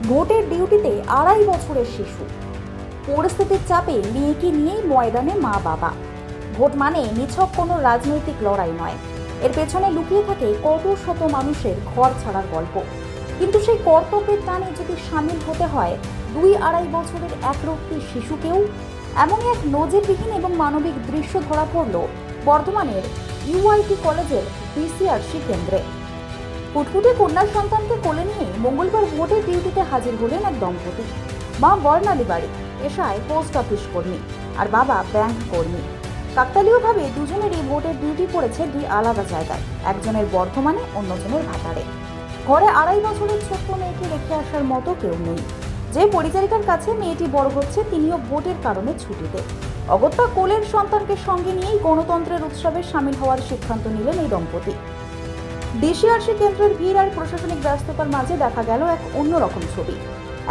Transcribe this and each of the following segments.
ভোটের ডিউটিতে 2.5 বছরের শিশু, পরিস্থিতির চাপে মেয়েকে নিয়েই ময়দানে মা বাবা। ভোট মানে নিছক কোনো রাজনৈতিক লড়াই নয়, এর পেছনে লুকিয়ে থাকে কত শত মানুষের ঘর ছাড়ার গল্প। কিন্তু সেই কর্তব্যের টানে যদি সামিল হতে হয় 2-2.5 বছরের একরত্তি শিশুকেও, এমনই এক নজিরবিহীন এবং মানবিক দৃশ্য ধরা পড়ল বর্ধমানের ইউআইটি কলেজের ডিসিআরসি কেন্দ্রে। ফুটফুটে কন্যা সন্তানকে কোলে নিয়ে মঙ্গলবার ভোটের ডিউটিতে হাজির হলেন এক দম্পতি। মা বর্ণালী বাড়ি, পেশায় পোস্ট অফিস কর্মী, আর বাবা ব্যাংক কর্মী। কাকতালীয়ভাবে দুজনেরই ভোটের ডিউটি পড়েছে দুই আলাদা জায়গায়, একজনের বর্ধমানে, অন্যজনের ভাতারে। ঘরে 2.5 বছরের ছোট্ট মেয়েকে রেখে আসার মতো কেউ নেই। যে পরিচারিকার কাছে মেয়েটি বড় হচ্ছে তিনিও ভোটের কারণে ছুটিতে। অগত্যা কোলের সন্তানকে সঙ্গে নিয়েই গণতন্ত্রের উৎসবে সামিল হওয়ার সিদ্ধান্ত নিলেন এই দম্পতি। ডিসিআরসি কেন্দ্রের ভিড় আর প্রশাসনিক ব্যস্ততার মাঝে দেখা গেল এক অন্যরকম ছবি।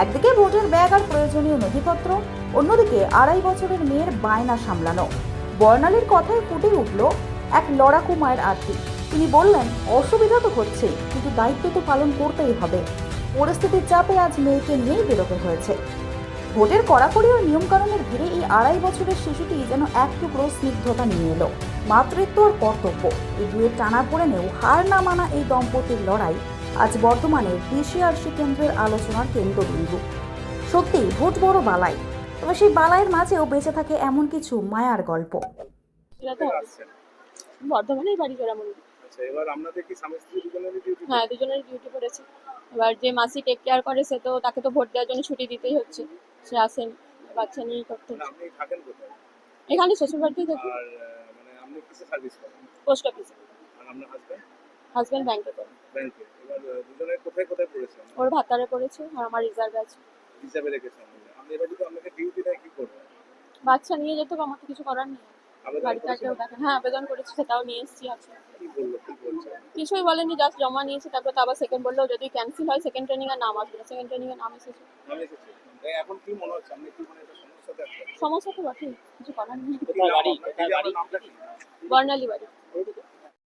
একদিকে ভোটের ব্যাগ আর প্রয়োজনীয় নথিপত্র, অন্যদিকে 2.5 বছরের মেয়ের বায়না সামলানো। বর্ণালীর কথায় ফুটে উঠল এক লড়াকু মায়ের আরতি। তিনি বললেন, অসুবিধা তো হচ্ছেই, কিন্তু দায়িত্ব তো পালন করতেই হবে। পরিস্থিতির চাপে আজ মেয়েকে নিয়েই বেরোতে হয়েছে। ভোটের কড়াকড়ি ও নিয়মকানুনের ভিড়ে এই 2.5 বছরের শিশুটি যেন এক টুকরো স্নিগ্ধতা নিয়ে এলো। মাতৃত্ব আর কর্তব্য, এই দুয়ের টানা পড়েনেও হার না মানা এই দম্পতির লড়াই আজ বর্তমানের ডিসিআরসি কেন্দ্রের আলোচনার কেন্দ্রবিন্দু। সত্যি ভোট বড় বালাই, তবে সেই বালাইয়ের মাঝেও বেঁচে থাকে এমন কিছু মায়ার গল্প। বর্ধমানেই বাড়ি জোড়ামুড়ি। আচ্ছা, এবার আপনাদের কি স্বামী স্ত্রী দুজনেরই ডিউটি? হ্যাঁ, দুজনেরই ডিউটি পড়েছে। এবার যে মাসি টেক কেয়ার করে সে তো তাকে তো ভোট দেওয়ার জন্য ছুটি দিতেই হচ্ছে। সে আসেন, বাচ্চা নিয়েই করতে মানে হচ্ছে। আপনি থাকেন কোথায়? এখানে শ্বশুরবাড়িতেই থাকি, আর মানে আপনি কিসে সার্ভিস করেন? পোস্ট অফিসে। আর আপনার হাজবেন্ড? হাজবেন্ড ব্যাংকে করে। ব্যাংকে। এবার দুজনে কোথায় কোথায় পড়েছেন? ওর ভাতারে পড়েছে আর আমার রিজার্ভে আছে। হিসাবে রেখেছেন। আপনি এবার যদি আপনাকে ডিউটি দেয় কি করবেন? বাচ্চা নিয়ে যেতে হবে, আমার তো কিছু করার নেই। আবেদন বাড়িতে আর কেউ করেছিলেন? দেখে। হ্যাঁ, আবেদন করেছি, সেটাও নিয়ে এসেছি আছে। কি বললো, কি বলছে? কিছুই বলেনি, জাস্ট জমা নিয়েছি। তারপর তো আবার সেকেন্ড বললো যদি ক্যান্সেল হয় সেকেন্ড ট্রেনিং এর নাম আসবে না। সেকেন্ড ট্রেনিং এর নাম এসেছে। আমি এসেছি। এখন কি মনে হচ্ছে আপনি কি মানে একটা সমস্যাতে আছেন? সমস্যা তো বটেই, কিছু করার নেই। কোথায় বাড়ি? কোথায় বাড়ি? নামটা কি? বর্ণালী বাড়ি।